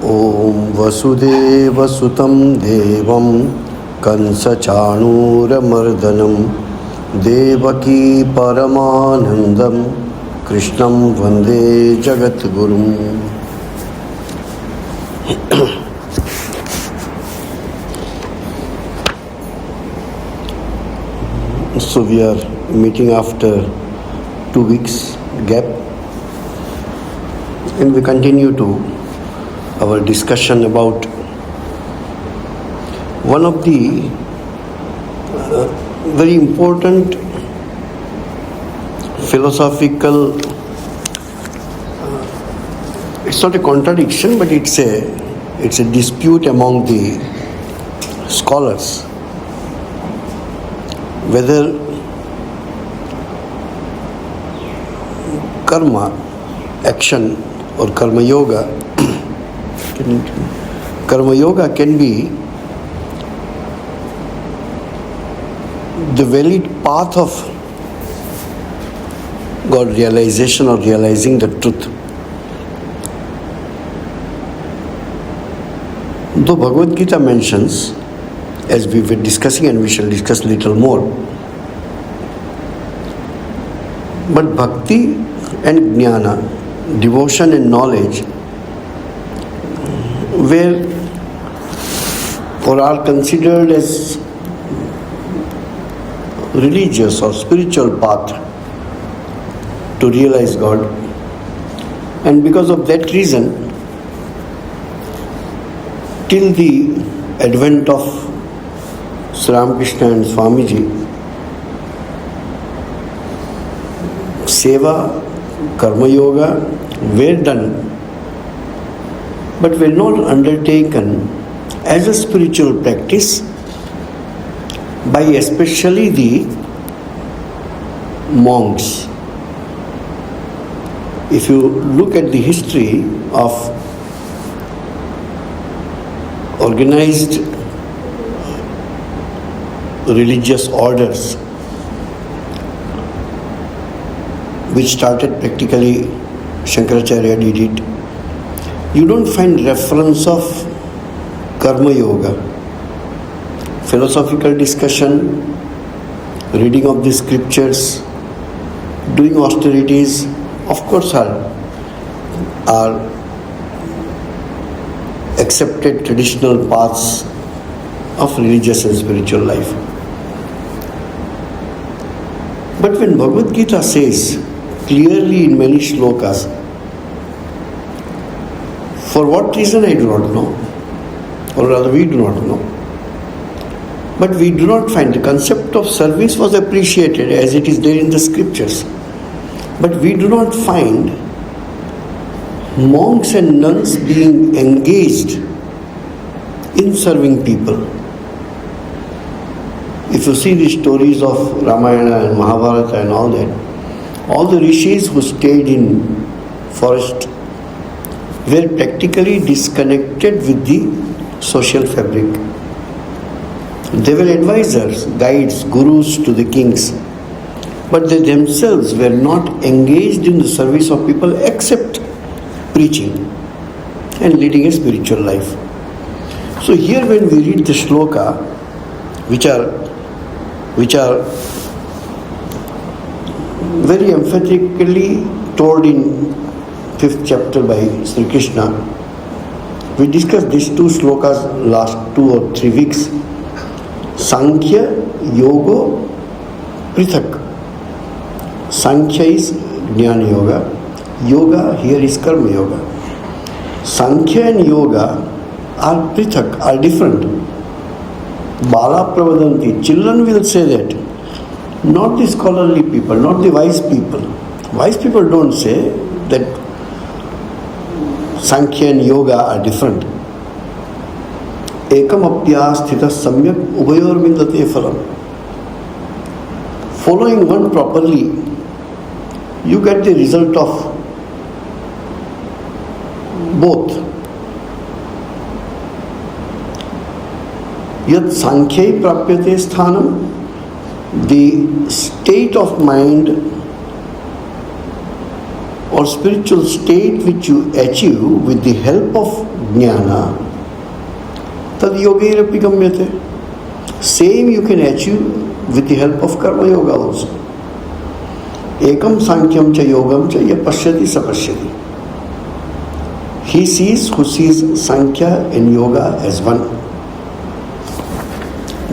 ॐ वसुदेवसुतं देवं कंसचाणूरमर्दनं देवकी परमानन्दं कृष्णं वन्दे जगद्गुरुम्. So we are meeting after 2 weeks gap, and we continue to our discussion about one of the very important philosophical, it's not a contradiction, but it's a dispute among the scholars whether karma, action, or karma yoga can be the valid path of God realization or realizing the truth. Though Bhagavad Gita mentions, as we were discussing, and we shall discuss little more, but bhakti and jnana, devotion and knowledge, were or are considered as religious or spiritual path to realize God. And because of that reason, till the advent of Sri Ramakrishna and Swamiji, seva, karma yoga were done, but were not undertaken as a spiritual practice by especially the monks. If you look at the history of organized religious orders, which started practically, Shankaracharya did it, you don't find reference of karma yoga. Philosophical discussion, reading of the scriptures, doing austerities, of course are accepted traditional paths of religious and spiritual life. But when Bhagavad Gita says clearly in many shlokas, for what reason I do not know, or rather we do not know, but we do not find the concept of service was appreciated as it is there in the scriptures, but we do not find monks and nuns being engaged in serving people. If you see the stories of Ramayana and Mahabharata and all that, all the rishis who stayed in forest were practically disconnected with the social fabric. They were advisors, guides, gurus to the kings, but they themselves were not engaged in the service of people except preaching and leading a spiritual life. So here when we read the shloka, which are very emphatically told in 5th chapter by Sri Krishna, we discussed these two slokas last 2 or 3 weeks. Sankhya, Yoga, Prithak. Sankhya is Jnana Yoga. Yoga here is Karma Yoga. Sankhya and Yoga are Prithak, are different. Bala Pravadanti. Children will say that. Not the scholarly people, not the wise people. Wise people don't say that Sankhya and Yoga are different. Ekam apyasthita samyak ubayor vindate phalam. Following one properly, you get the result of both. Yat sankhya prapyate sthanam, the state of mind or spiritual state which you achieve with the help of jnana, tad yogairapi gamyate. Same you can achieve with the help of karma yoga also. Ekam sankyam cha yogam cha ya pashyati sapashyati. He sees who sees sankhya and yoga as one.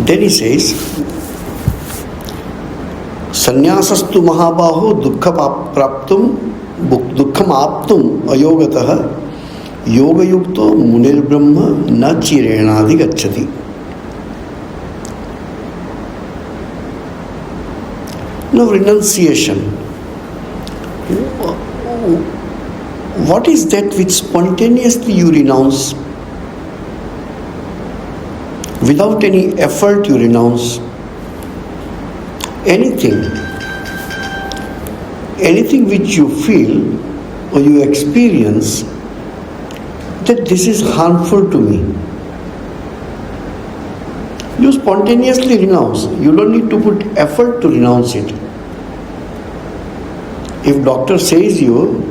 Then he says, Sannyasastu mahabaho dukkham aptum ayogataha yoga yukto munir brahma na chirenadi gacchati. Now renunciation. What is that which spontaneously you renounce? Without any effort you renounce. Anything which you feel or you experience that this is harmful to me, you spontaneously renounce. You don't need to put effort to renounce it. If doctor says you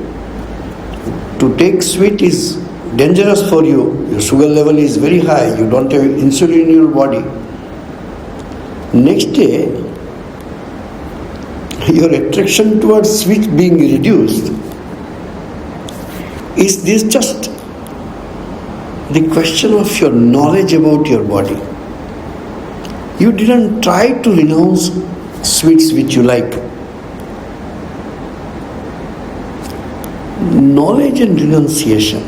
to take sweet is dangerous for you, your sugar level is very high, you don't have insulin in your body, next day your attraction towards sweet being reduced. Is this just the question of your knowledge about your body? You didn't try to renounce sweets which you like. Knowledge and renunciation,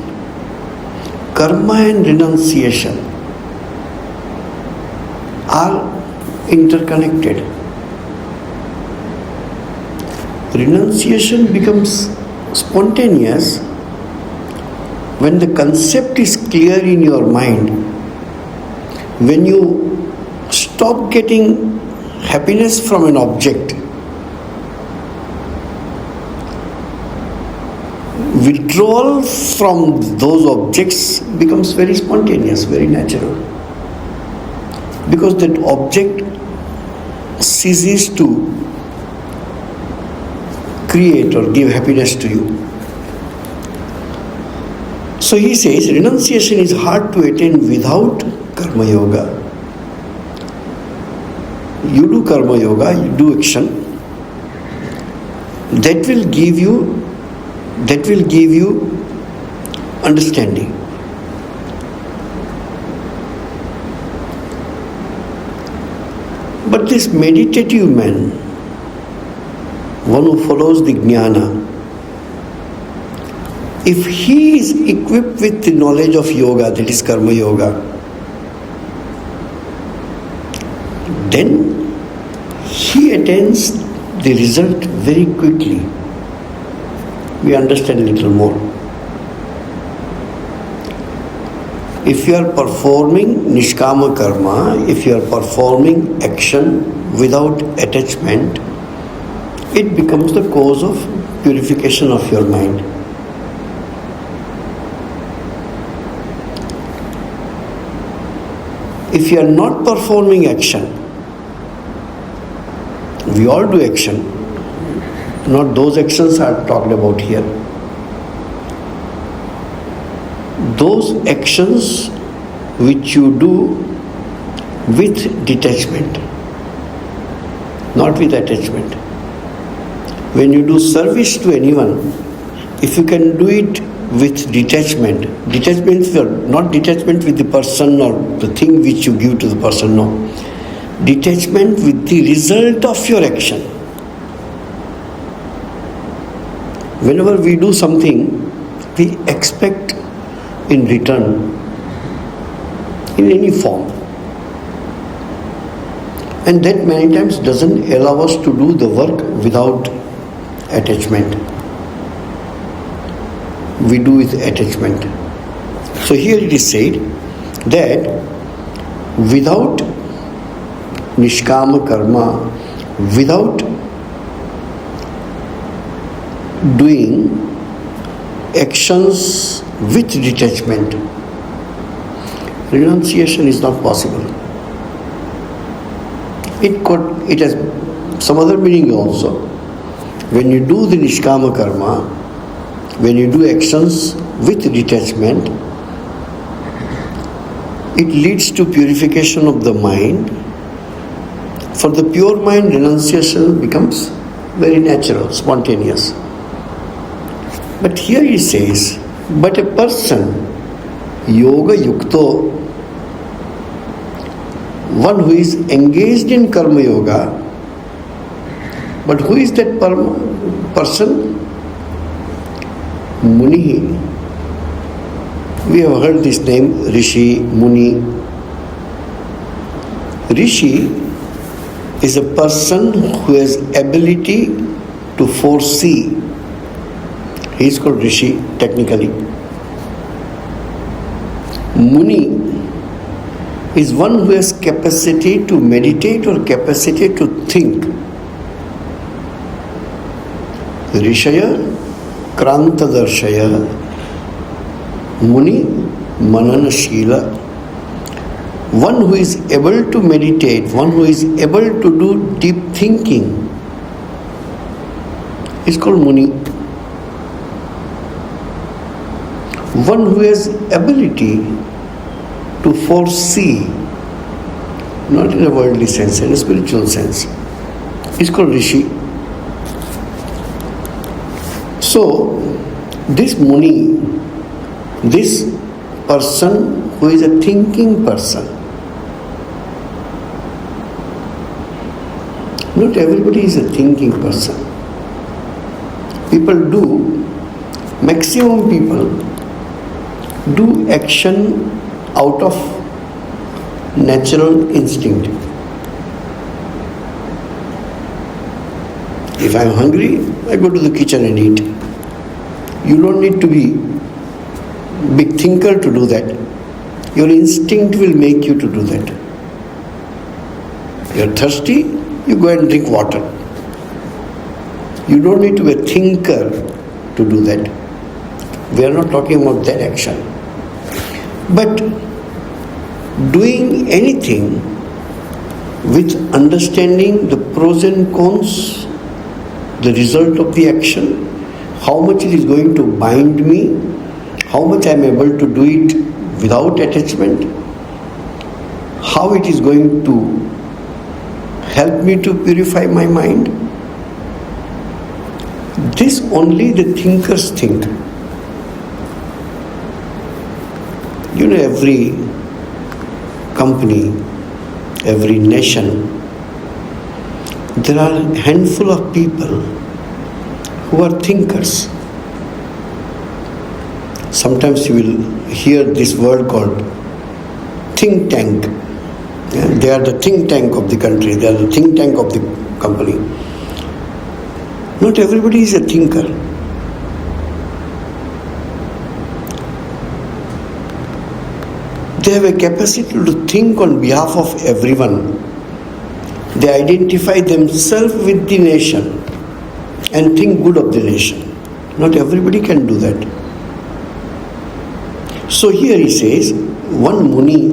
karma and renunciation are interconnected. Renunciation becomes spontaneous when the concept is clear in your mind, when you stop getting happiness from an object. Withdrawal from those objects becomes very spontaneous, very natural. Because that object ceases to create or give happiness to you. So he says renunciation is hard to attain without karma yoga. You do karma yoga, you do action, that will give you understanding. But this meditative man, one who follows the jnana, if he is equipped with the knowledge of yoga, that is karma yoga, then he attains the result very quickly. We understand a little more. If you are performing nishkama karma, if you are performing action without attachment, it becomes the cause of purification of your mind. If you are not performing action, we all do action, not those actions are talked about here. Those actions which you do with detachment, not with attachment. When you do service to anyone, if you can do it with detachment, not detachment with the person or the thing which you give to the person, no. Detachment with the result of your action. Whenever we do something, we expect in return, in any form. And that many times doesn't allow us to do the work without attachment. We do with attachment. So here it is said that without nishkama karma, without doing actions with detachment, renunciation is not possible. It has some other meaning also. When you do the nishkama karma, when you do actions with detachment, it leads to purification of the mind. For the pure mind, renunciation becomes very natural, spontaneous. But here he says, but a person, yoga yukto, one who is engaged in karma yoga, but who is that person? Muni. We have heard this name, Rishi, Muni. Rishi is a person who has ability to foresee. He is called Rishi technically. Muni is one who has capacity to meditate or capacity to think. Rishaya Krantadarsaya Muni Mananashila. One who is able to meditate, one who is able to do deep thinking is called Muni. One who has ability to foresee, not in a worldly sense, in a spiritual sense, is called Rishi. So, this Muni, this person who is a thinking person, not everybody is a thinking person. People do, maximum people do action out of natural instinct. If I am hungry, I go to the kitchen and eat. You don't need to be big thinker to do that. Your instinct will make you to do that. You are thirsty, you go and drink water. You don't need to be a thinker to do that. We are not talking about that action. But doing anything with understanding the pros and cons, the result of the action, how much it is going to bind me, how much I am able to do it without attachment, how it is going to help me to purify my mind. This only the thinkers think. You know, every company, every nation, there are a handful of people who are thinkers. Sometimes you will hear this word called think tank. They are the think tank of the country, they are the think tank of the company. Not everybody is a thinker. They have a capacity to think on behalf of everyone. They identify themselves with the nation and think good of the nation. Not everybody can do that. So here he says, one Muni,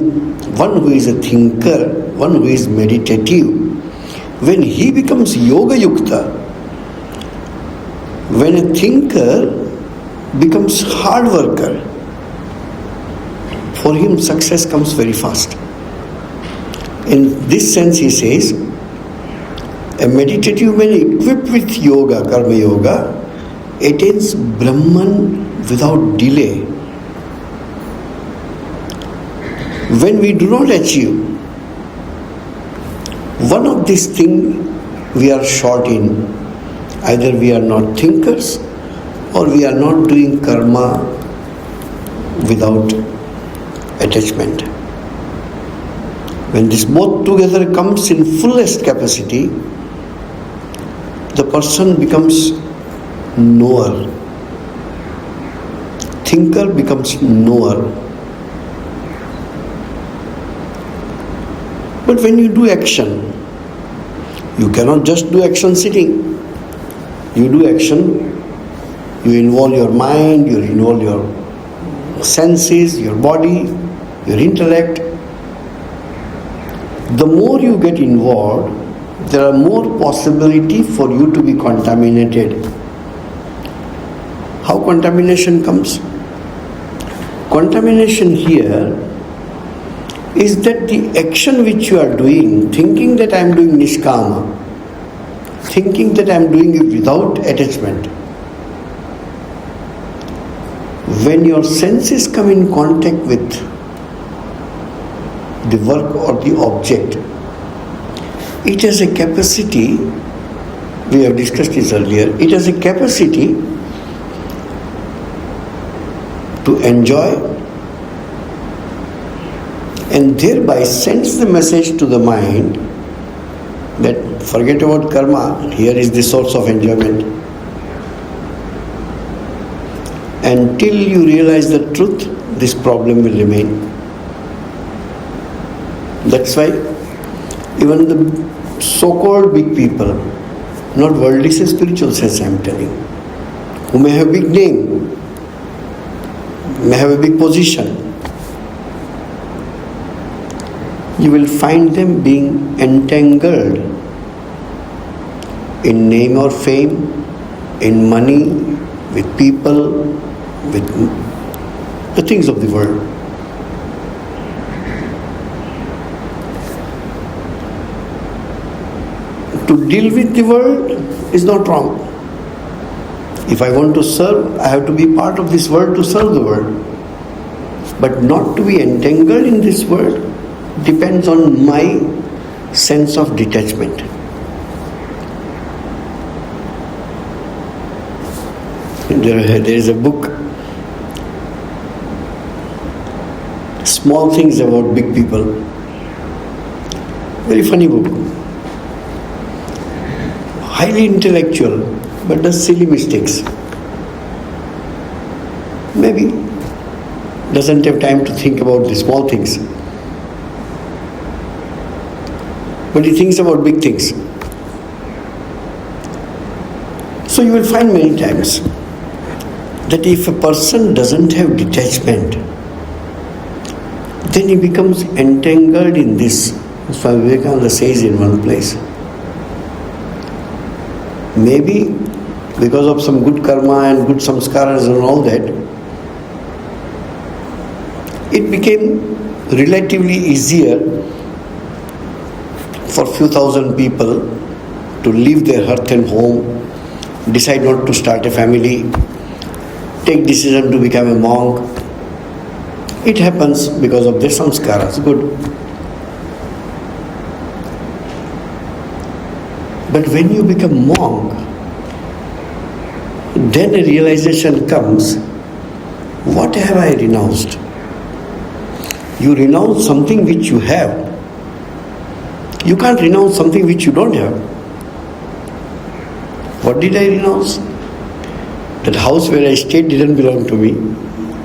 one who is a thinker, one who is meditative, when he becomes Yoga Yukta, when a thinker becomes hard worker, for him success comes very fast. In this sense he says, a meditative man equipped with yoga, karma yoga, attains Brahman without delay. When we do not achieve one of these things, we are short in. Either we are not thinkers or we are not doing karma without attachment. When this both together comes in fullest capacity, the person becomes knower. Thinker becomes knower. But when you do action, you cannot just do action sitting. You do action, you involve your mind, you involve your senses, your body, your intellect. The more you get involved, there are more possibility for you to be contaminated. How contamination comes? Contamination here is that the action which you are doing, thinking that I am doing nishkama, thinking that I am doing it without attachment, when your senses come in contact with the work or the object, it has a capacity, we have discussed this earlier, it has a capacity to enjoy and thereby sends the message to the mind that forget about karma, here is the source of enjoyment. Until you realize the truth, this problem will remain. That's why even the so-called big people, not worldly sense, spiritual sense I am telling, who may have big name, may have a big position, you will find them being entangled in name or fame, in money, with people, with the things of the world. To deal with the world is not wrong. If I want to serve, I have to be part of this world to serve the world. But not to be entangled in this world depends on my sense of detachment. There is a book, Small Things About Big People. Very funny book. Highly intellectual, but does silly mistakes. Maybe doesn't have time to think about the small things. But he thinks about big things. So you will find many times that if a person doesn't have detachment, then he becomes entangled in this. Swami Vivekananda says in one place, maybe because of some good karma and good samskaras and all that, it became relatively easier for few thousand people to leave their hearth and home, decide not to start a family, take decision to become a monk. It happens because of their samskaras. Good. But when you become monk, then a realization comes, what have I renounced? You renounce something which you have. You can't renounce something which you don't have. What did I renounce? That house where I stayed didn't belong to me.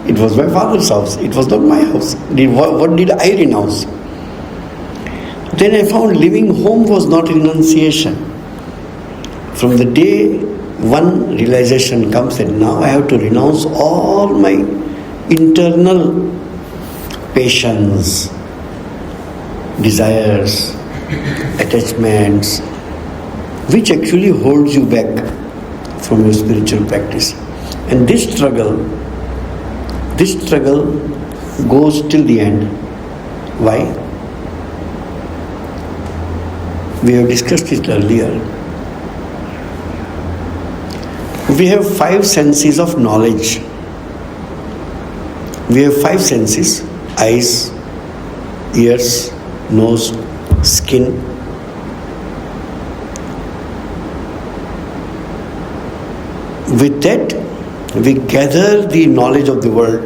It was my father's house. It was not my house. What did I renounce? Then I found living home was not renunciation. From the day one realization comes that now I have to renounce all my internal passions, desires, attachments, which actually holds you back from your spiritual practice. And this struggle goes till the end. Why? We have discussed it earlier. We have 5 senses of knowledge. We have 5 senses: eyes, ears, nose, skin. With that, we gather the knowledge of the world.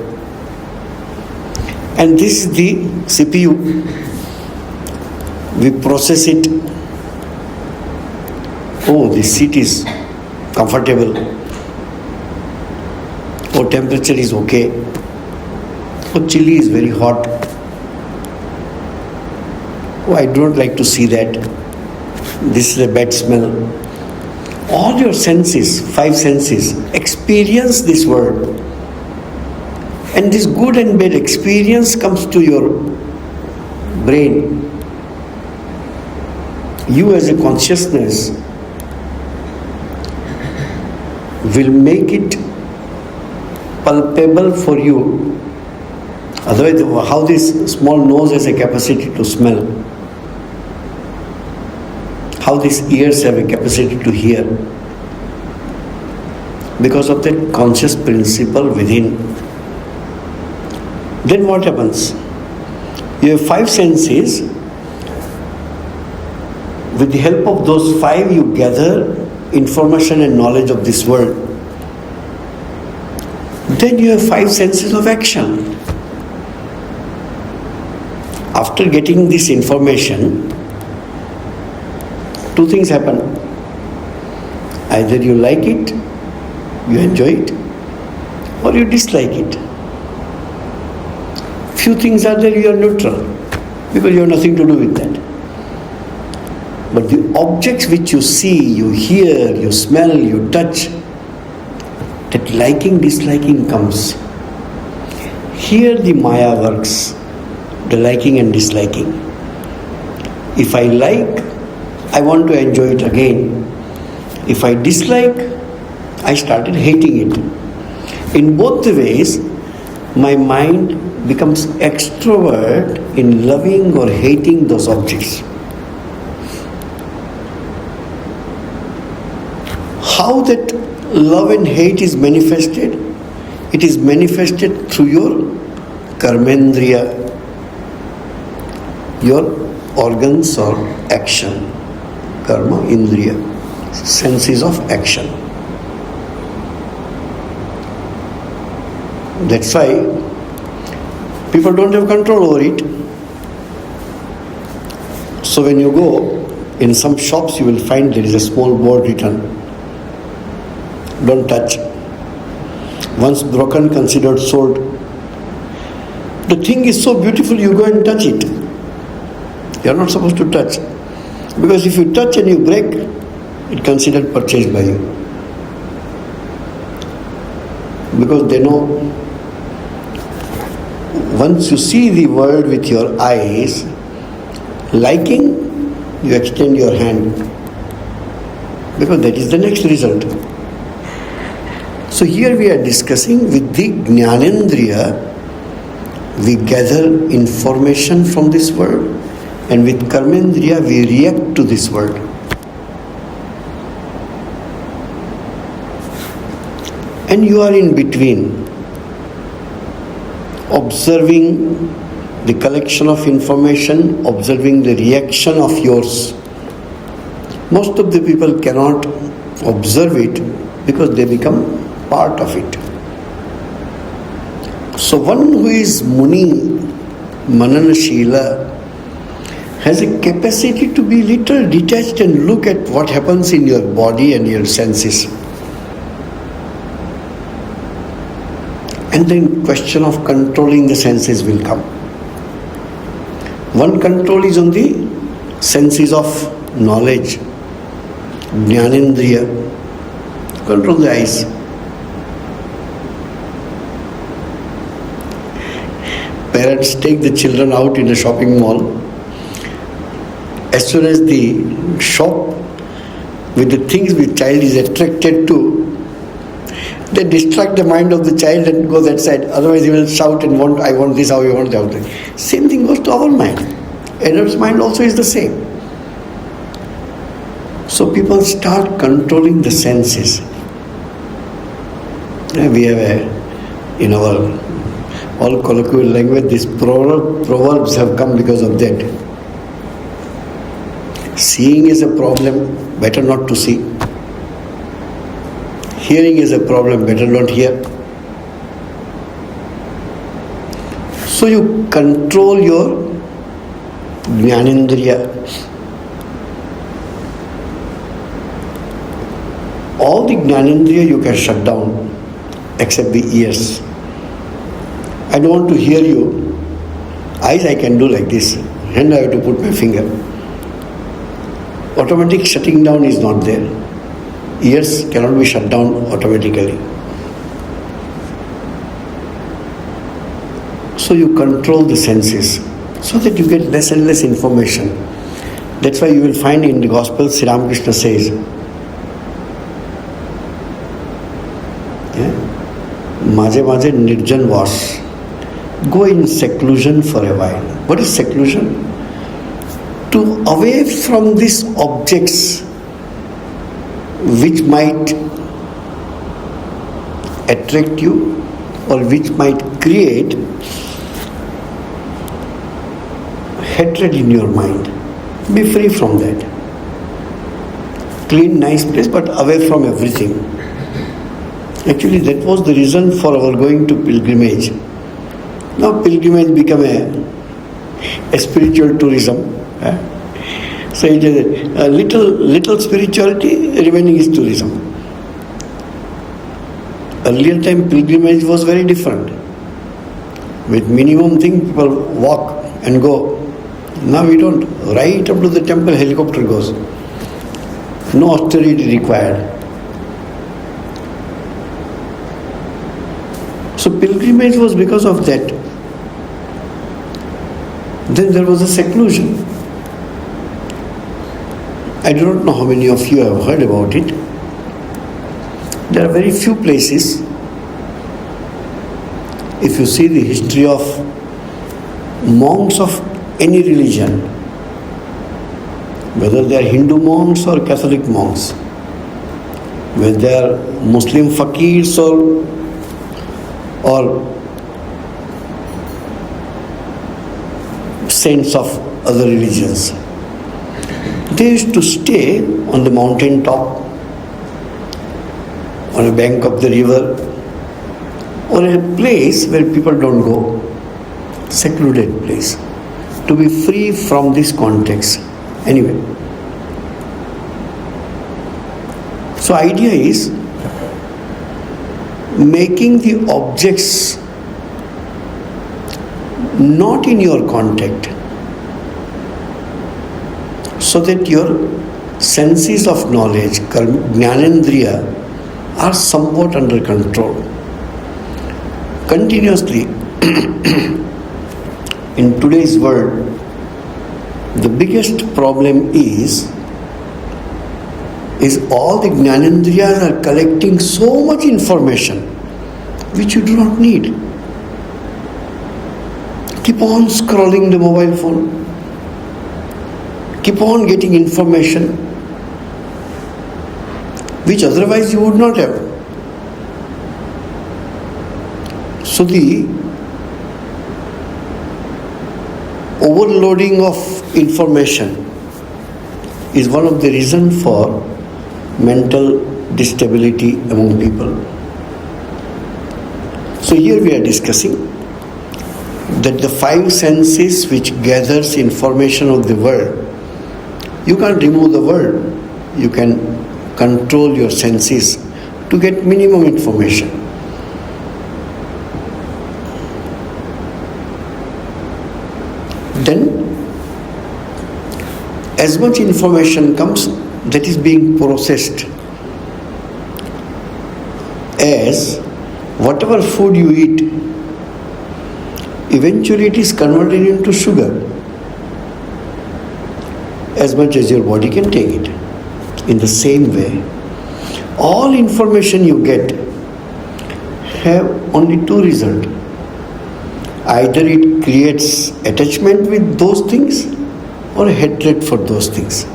And this is the CPU. We process it. Oh, this seat is comfortable. Oh, temperature is okay. Oh, chili is very hot. Oh, I don't like to see that. This is a bad smell. All your senses, 5 senses, experience this world. And this good and bad experience comes to your brain. You as a consciousness will make it palpable for you Otherwise, how this small nose has a capacity to smell? How these ears have a capacity to hear? Because of that conscious principle within. Then what happens? You have 5 senses. With the help of those 5, you gather information and knowledge of this world. Then you have 5 senses of action. After getting this information, 2 things happen. Either you like it, you enjoy it, or you dislike it. Few things are there, you are neutral, because you have nothing to do with that. But the objects which you see, you hear, you smell, you touch, that liking, disliking comes. Here the Maya works, the liking and disliking. If I like, I want to enjoy it again. If I dislike, I started hating it. In both the ways, my mind becomes extrovert in loving or hating those objects. How that love and hate is manifested? It is manifested through your karmendriya, your organs or action. Karma, indriya, senses of action. That's why people don't have control over it. So when you go in some shops, you will find there is a small board written, don't touch. Once broken, considered sold. The thing is so beautiful, you go and touch it. You are not supposed to touch. Because if you touch and you break, it's considered purchased by you. Because they know, once you see the world with your eyes, liking, you extend your hand. Because that is the next result. So here we are discussing with the Jnanendriya, we gather information from this world, and with Karmendriya we react to this world. And you are in between, observing the collection of information, observing the reaction of yours. Most of the people cannot observe it because they become part of it. So one who is Muni, Mananashila, has a capacity to be little detached and look at what happens in your body and your senses. And then question of controlling the senses will come. One control is on the senses of knowledge, Jnanendriya, control the eyes. Parents take the children out in a shopping mall. As soon as the shop with the things the child is attracted to, they distract the mind of the child and go that side. Otherwise he will shout and want, I want this, how you want that. Same thing goes to our mind. Adult's mind also is the same. So people start controlling the senses. We have in our all colloquial language, these proverbs have come because of that. Seeing is a problem, better not to see. Hearing is a problem, better not hear. So you control your Jnanendriya. All the Jnanendriya you can shut down except the ears. I don't want to hear you. Eyes I can do like this. Hand I have to put my finger. Automatic shutting down is not there. Ears cannot be shut down automatically. So you control the senses so that you get less and less information. That's why you will find in the Gospel, Sri Ramakrishna says, Maje maje nirjan vas. go in seclusion for a while. What is seclusion? To away from these objects which might attract you or which might create hatred in your mind. Be free from that. Clean, nice place, but away from everything. Actually, that was the reason for our going to pilgrimage. Now pilgrimage become a spiritual tourism. So it is a little spirituality, remaining is tourism. Earlier time pilgrimage was very different. With minimum thing, people walk and go. Now we don't. Right up to the temple, helicopter goes. No austerity required. So pilgrimage was because of that. Then there was a seclusion. I do not know how many of you have heard about it. There are very few places. If you see the history of monks of any religion, whether they are Hindu monks or Catholic monks, whether they are Muslim fakirs or saints of other religions, they used to stay on the mountain top, on a bank of the river, or a place where people don't go, secluded place, to be free from this context. Anyway, so idea is making the objects not in your contact, so that your senses of knowledge, jnanendriya, are somewhat under control. Continuously, in today's world, the biggest problem is all the jnanendriyas are collecting so much information which you do not need. Keep on scrolling the mobile phone. Keep on getting information which otherwise you would not have. So the overloading of information is one of the reasons for mental instability among people. So here we are discussing that the five senses which gathers information of the world, you can't remove the world, you can control your senses to get minimum information. Then, as much information comes, that is being processed as whatever food you eat, eventually it is converted into sugar, as much as your body can take it. In the same way, all information you get have only two results. Either it creates attachment with those things or hatred for those things.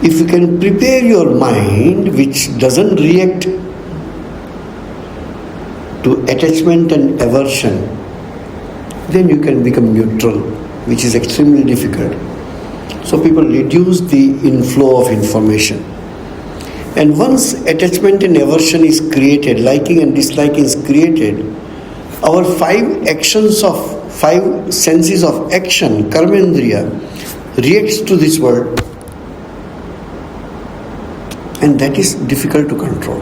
If you can prepare your mind which doesn't react to attachment and aversion, then you can become neutral, which is extremely difficult. So people reduce the inflow of information. And once attachment and aversion is created, liking and disliking is created, our five senses of action, karmendriya, reacts to this world. And that is difficult to control.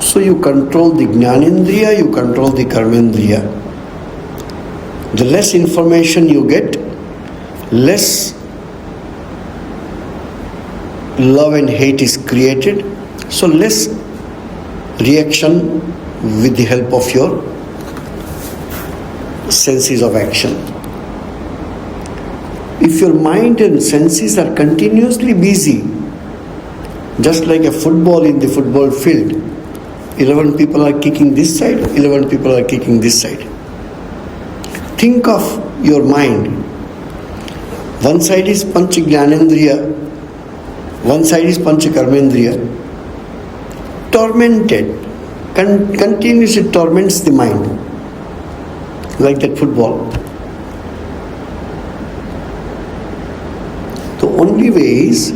So you control the jnanendriya, you control the karmendriya. The less information you get, less love and hate is created, so less reaction with the help of your senses of action. If your mind and senses are continuously busy, just like a football in the football field, 11 people are kicking this side, 11 people are kicking this side. Think of your mind. One side is Pancha Jnanendriya, one side is Pancha Karmendriya. Tormented, continuously torments the mind, like that football. The only way is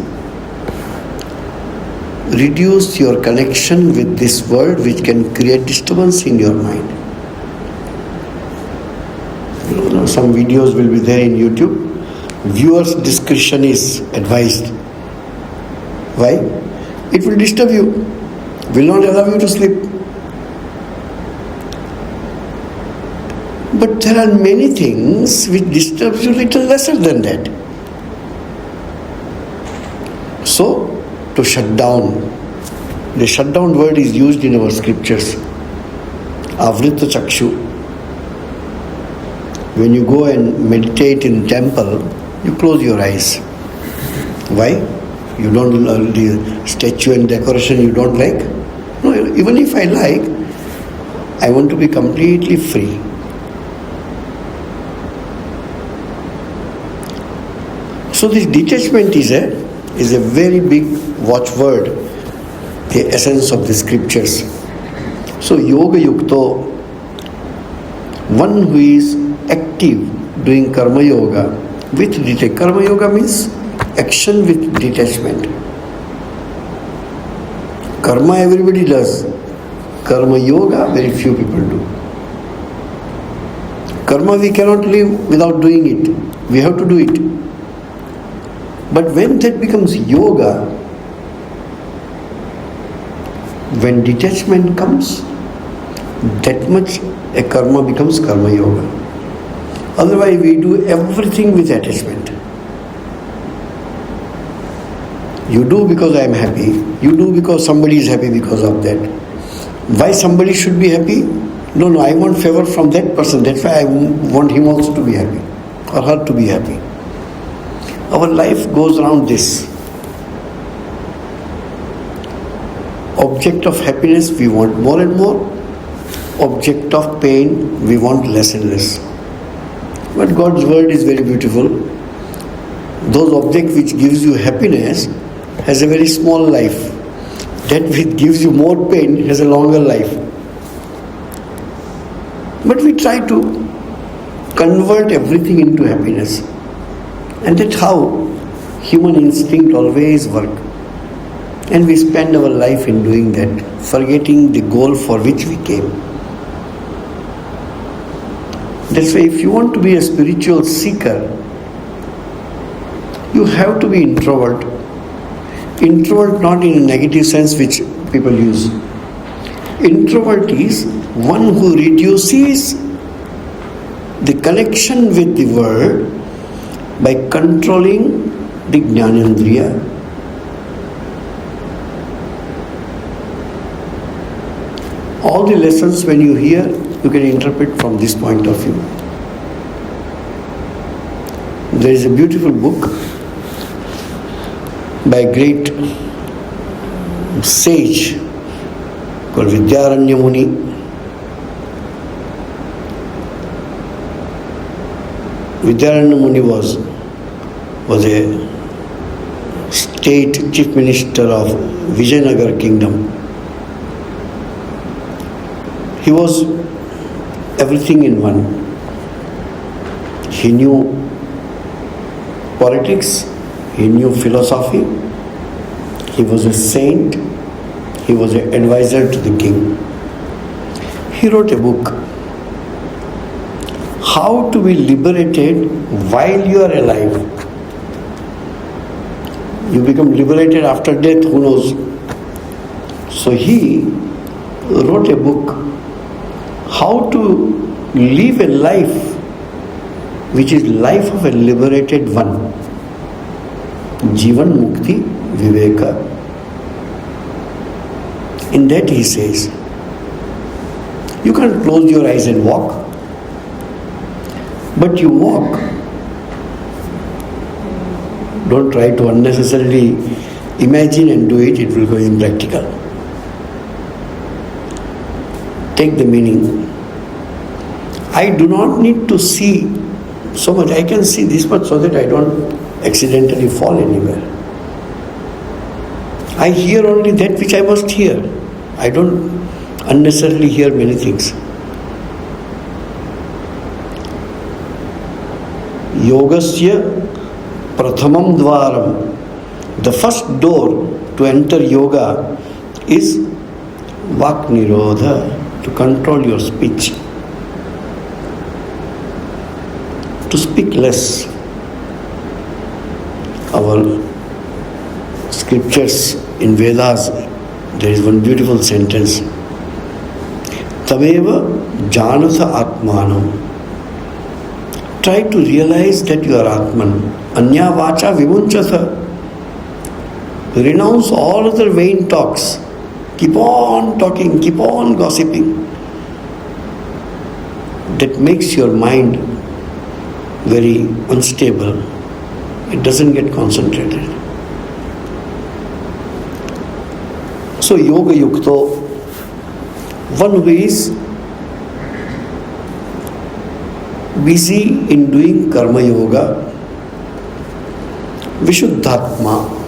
reduce your connection with this world, which can create disturbance in your mind. Some videos will be there in YouTube. Viewers' discretion is advised. Why? It will disturb you, will not allow you to sleep. But there are many things which disturb you little lesser than that. So, to shut down, the shutdown word is used in our scriptures. Avrita Chakshu. When you go and meditate in temple, you close your eyes. Why? You don't the statue and decoration you don't like? No, even if I like, I want to be completely free. So this detachment is a very big watchword, the essence of the scriptures. So Yoga Yukto, one who is active doing Karma Yoga with detachment. Karma Yoga means action with detachment. Karma everybody does. Karma Yoga very few people do. Karma we cannot live without doing it. We have to do it. But when that becomes yoga, when detachment comes, that much a karma becomes karma yoga. Otherwise we do everything with attachment. You do because I am happy. You do because somebody is happy because of that. Why somebody should be happy? No, I want favor from that person. That's why I want him also to be happy or her to be happy. Our life goes around this. Object of happiness we want more and more. Object of pain we want less and less. But God's word is very beautiful. Those objects which gives you happiness has a very small life. That which gives you more pain has a longer life. But we try to convert everything into happiness. And that's how human instinct always works. And we spend our life in doing that, forgetting the goal for which we came. That's why if you want to be a spiritual seeker, you have to be introvert. Introvert not in a negative sense which people use. Introvert is one who reduces the connection with the world by controlling the Jnanendriya. All the lessons when you hear, you can interpret from this point of view. There is a beautiful book by a great sage called Vidyaranya Muni. Vidyaranya Muni was a state chief minister of Vijayanagar kingdom. He was everything in one. He knew politics, he knew philosophy, he was a saint, he was an advisor to the king. He wrote a book, How to be Liberated While You Are Alive. You become liberated after death, who knows? So he wrote a book, How to Live a Life which is life of a liberated one. Jivan Mukti Viveka. In that he says, you can't close your eyes and walk, but you walk. Don't try to unnecessarily imagine and do it, it will go impractical. take the meaning. I do not need to see so much. I can see this much so that I don't accidentally fall anywhere. I hear only that which I must hear. I don't unnecessarily hear many things. Yogasya prathamam dvaram. The first door to enter yoga is vak nirodha, to control your speech, to speak less. Our scriptures in Vedas, there is one beautiful sentence. Tameva janatha atmanam. Try to realize that you are Atman. Anya vacha vimunchatha. Renounce all other vain talks. Keep on talking, keep on gossiping. That makes your mind very unstable. It doesn't get concentrated. So yoga yukto, one who is busy in doing karma yoga, vishuddhatma,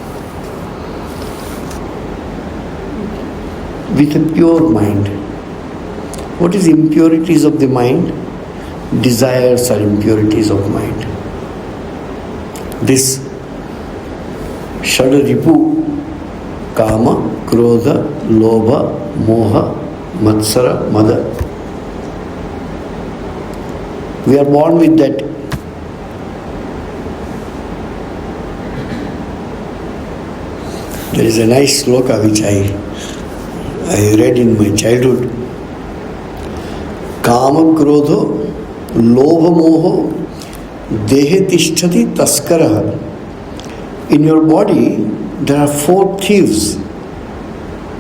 with a pure mind. What is impurities of the mind? Desires are impurities of mind. This Shadaripu, Kama, Krodha, Lobha, Moha, Matsara, Mada. We are born with that. There is a nice sloka which I read in my childhood. Kama, Krodho, Lobha, Moho, Dehe Tishtati Taskara. In your body, there are 4 thieves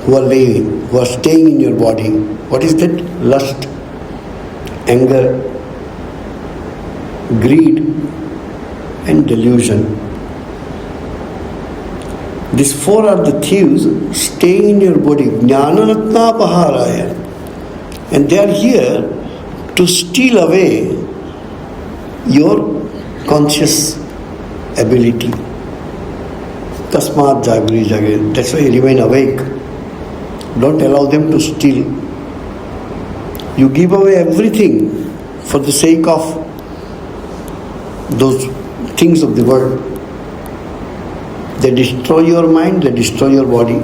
who are staying in your body. What is that? Lust, anger, greed, and delusion. These 4 are the thieves staying in your body. Jnana Ratna Paharaya. And they are here to steal away your conscious ability. Tasmat Jagri Jagir. That's why you remain awake. Don't allow them to steal. You give away everything for the sake of those things of the world. They destroy your mind, they destroy your body.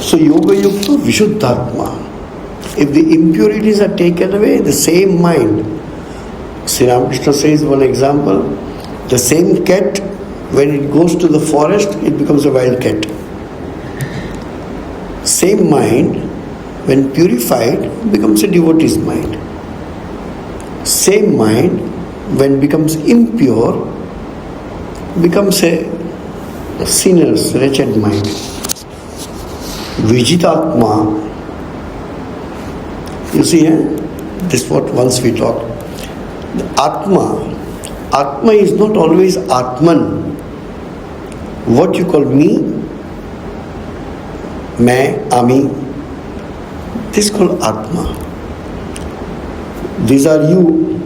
So yoga yukta vishuddhatma. If the impurities are taken away, the same mind. Sri Ramakrishna says one example, the same cat, when it goes to the forest, it becomes a wild cat. Same mind, when purified, becomes a devotee's mind. Same mind, when becomes impure, becomes a sinner's, wretched mind. Vijitatma. You see, this is what once we talked. Atma is not always Atman. What you call me, मैं, Ami, this is called Atma. These are you,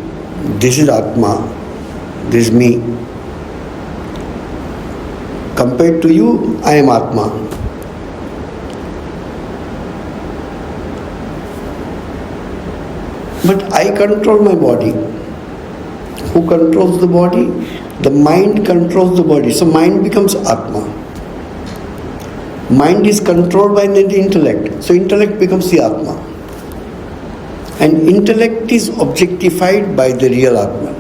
this is Atma, this is me. Compared to you, I am Atma. But I control my body. Who controls the body? The mind controls the body. So mind becomes Atma. Mind is controlled by the intellect. So intellect becomes the Atma. And intellect is objectified by the real Atma.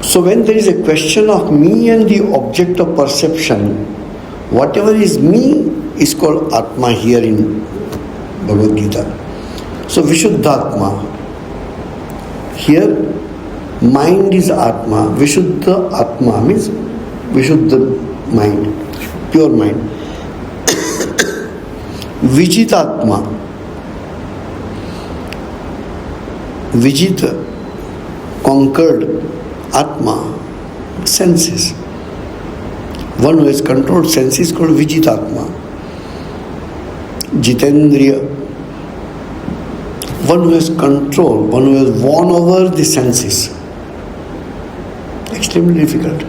So when there is a question of me and the object of perception, whatever is me is called Atma here in Bhagavad Gita. So Vishuddhatma. Here, mind is Atma. Vishuddha Atma means Vishuddha mind, pure mind. Vijitatma. Vijita, conquered Atma, senses. One who has controlled senses is called Vijitatma. Jitendriya. One who has control, one who has won over the senses. Extremely difficult.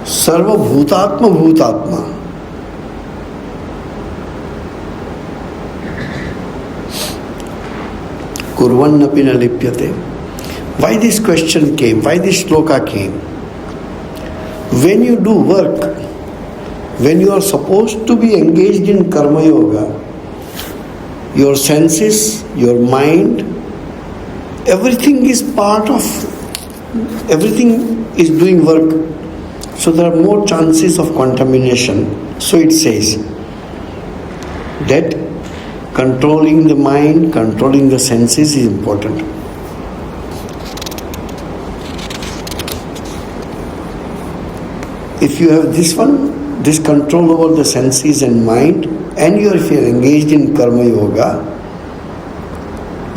Sarva Bhutatma Bhutatma. Kurvannapi na lipyate. Why this question came? Why this shloka came? When you do work, when you are supposed to be engaged in karma yoga, your senses, your mind, everything is part of, everything is doing work. So there are more chances of contamination. So it says that controlling the mind, controlling the senses is important. If you have this one, this control over the senses and mind, and if you are engaged in karma yoga,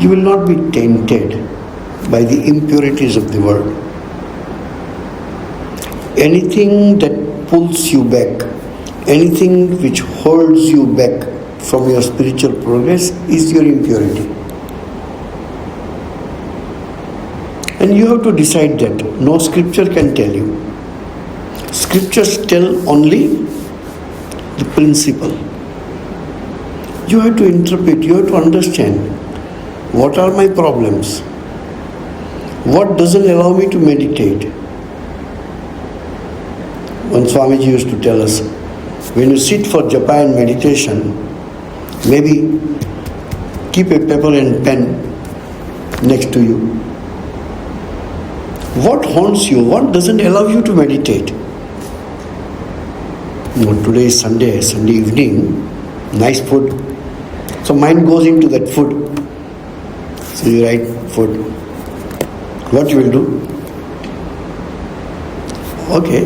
you will not be tainted by the impurities of the world. Anything that pulls you back, anything which holds you back from your spiritual progress is your impurity. And you have to decide that. No scripture can tell you. Scriptures tell only the principle. You have to interpret, you have to understand what are my problems, what doesn't allow me to meditate. One Swamiji used to tell us, when you sit for japa and meditation, maybe keep a paper and pen next to you. What haunts you? What doesn't allow you to meditate? Today is Sunday evening, nice food. So mind goes into that food. So you write food. What you will do? Okay.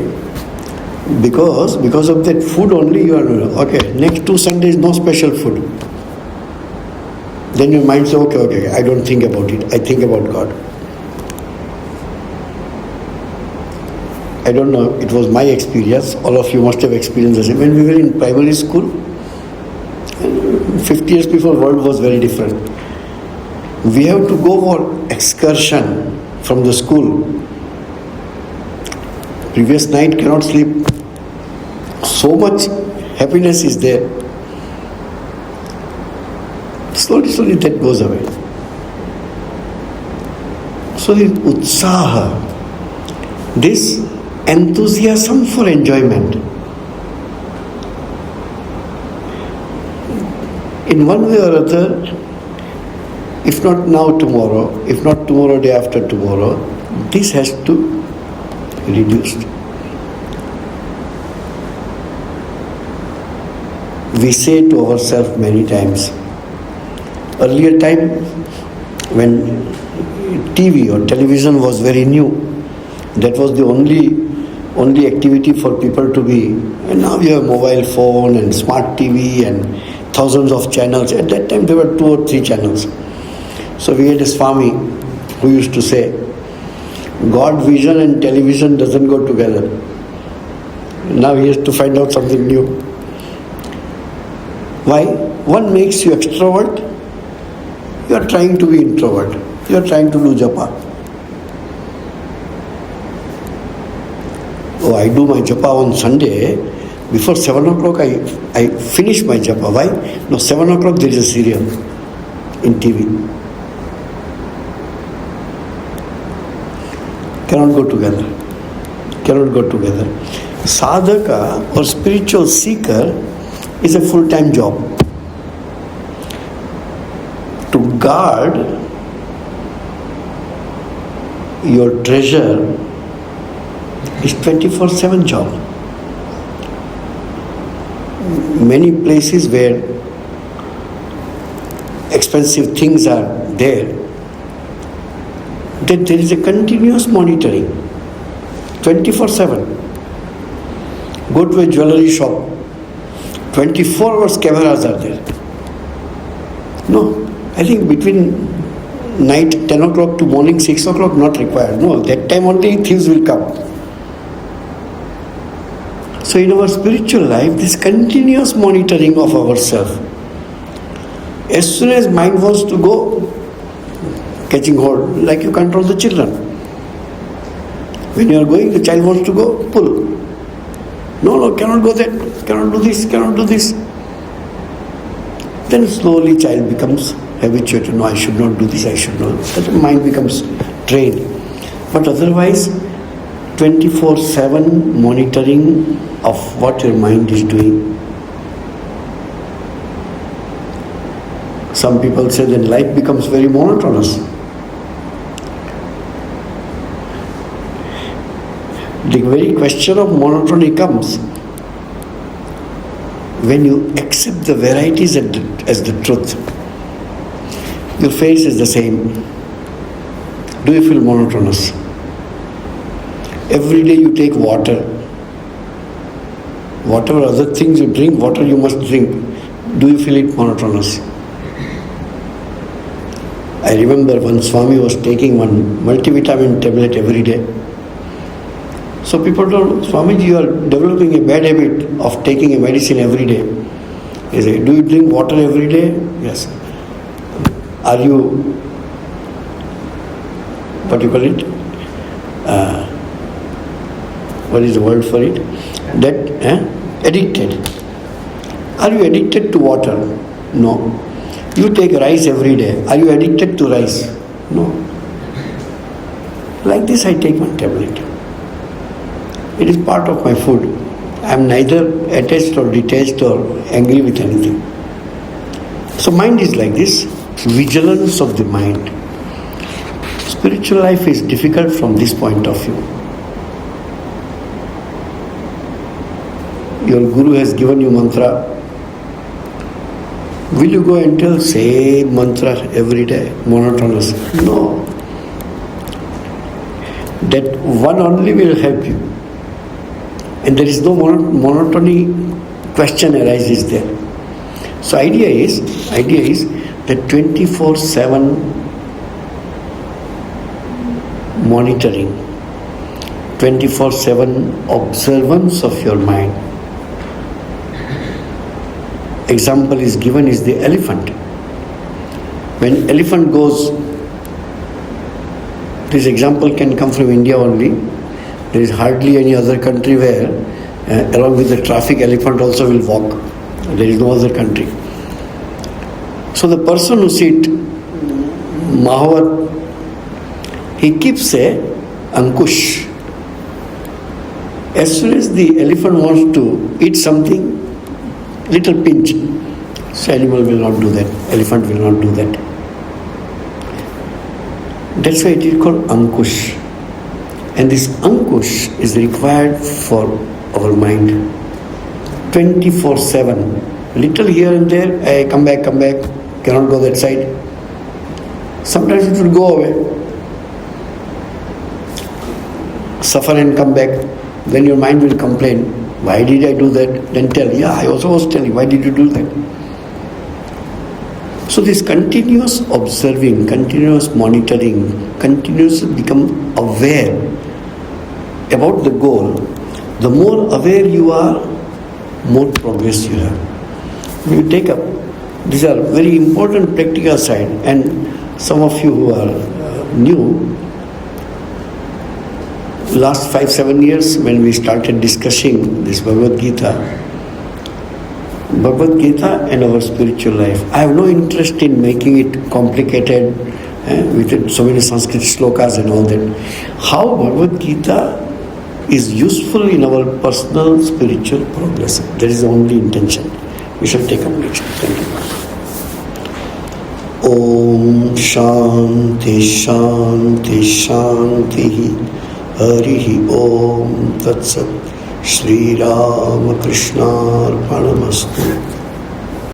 Because of that food only you are, okay, next 2 Sundays no special food. Then your mind says, okay, I don't think about it, I think about God. I don't know, it was my experience, all of you must have experienced the same. When we were in primary school, 50 years before, world was very different. We have to go for excursion from the school. Previous night cannot sleep. So much happiness is there. Slowly that goes away. So this utsaha, this enthusiasm for enjoyment, in one way or other, if not now, tomorrow, if not tomorrow, day after tomorrow, this has to be reduced. We say to ourselves many times, earlier time when TV or television was very new, that was the only activity for people to be, and now you have mobile phone and smart TV and thousands of channels. At that time there were 2 or 3 channels. So we had a Swami who used to say, God vision and television doesn't go together. Now he has to find out something new. Why? One makes you extrovert, you are trying to be introvert, you are trying to do japa. Oh, I do my japa on Sunday, before 7 o'clock I finish my japa. Why? No, 7 o'clock there is a serial in TV. Cannot go together. Sadhaka or spiritual seeker is a full-time job. To guard your treasure is 24/7 job. Many places where expensive things are there, that there is a continuous monitoring, 24/7. Go to a jewelry shop, 24 hours cameras are there. No, I think between night 10 o'clock to morning 6 o'clock not required. No, that time only thieves will come. So in our spiritual life, this continuous monitoring of ourselves. As soon as mind wants to go, catching hold, like you control the children. When you are going, the child wants to go, pull. No, cannot go there, cannot do this, cannot do this. Then slowly child becomes habituated. No, I should not do this, I should not. That mind becomes trained. But otherwise, 24/7 monitoring of what your mind is doing. Some people say that life becomes very monotonous. The very question of monotony comes when you accept the varieties as the truth. Your face is the same. Do you feel monotonous? Every day you take water. Whatever other things you drink, water you must drink. Do you feel it monotonous? I remember when Swami was taking one multivitamin tablet every day. So people told, Swamiji, you are developing a bad habit of taking a medicine every day. He said, do you drink water every day? Yes. Are you, what do you call it? What is the word for it? Addicted. Are you addicted to water? No. You take rice every day. Are you addicted to rice? No. Like this I take one tablet. It is part of my food. I am neither attached or detached or angry with anything. So mind is like this, vigilance of the mind. Spiritual life is difficult from this point of view. Your guru has given you mantra. Will you go and tell same mantra every day, monotonous? No. That one only will help you. And there is no monotony question arises there. So idea is that 24/7 monitoring, 24/7 observance of your mind. Example is given is the elephant. When elephant goes, this example can come from India only. There is hardly any other country where along with the traffic elephant also will walk. There is no other country. So the person who sit, Mahavat, he keeps a ankush. As soon as the elephant wants to eat something, little pinch. So animal will not do that. Elephant will not do that. That's why it is called ankush. And this ankush is required for our mind. 24/7. Little here and there, hey, come back, cannot go that side. Sometimes it will go away. Suffer and come back. Then your mind will complain. Why did I do that? Then tell, yeah, I also was telling, why did you do that? So this continuous observing, continuous monitoring, continuously become aware about the goal. The more aware you are, more progress you have. You take up, these are very important practical side, and some of you who are new, last 5-7 years when we started discussing this Bhagavad Gita and our spiritual life, I have no interest in making it complicated with so many Sanskrit slokas and all that. How Bhagavad Gita is useful in our personal spiritual progress. That is the only intention. We shall take up next. Thank you. Om Shanti Shanti Shanti Harihi Om Tat Sat Sri Ramakrishna Arpanamastu.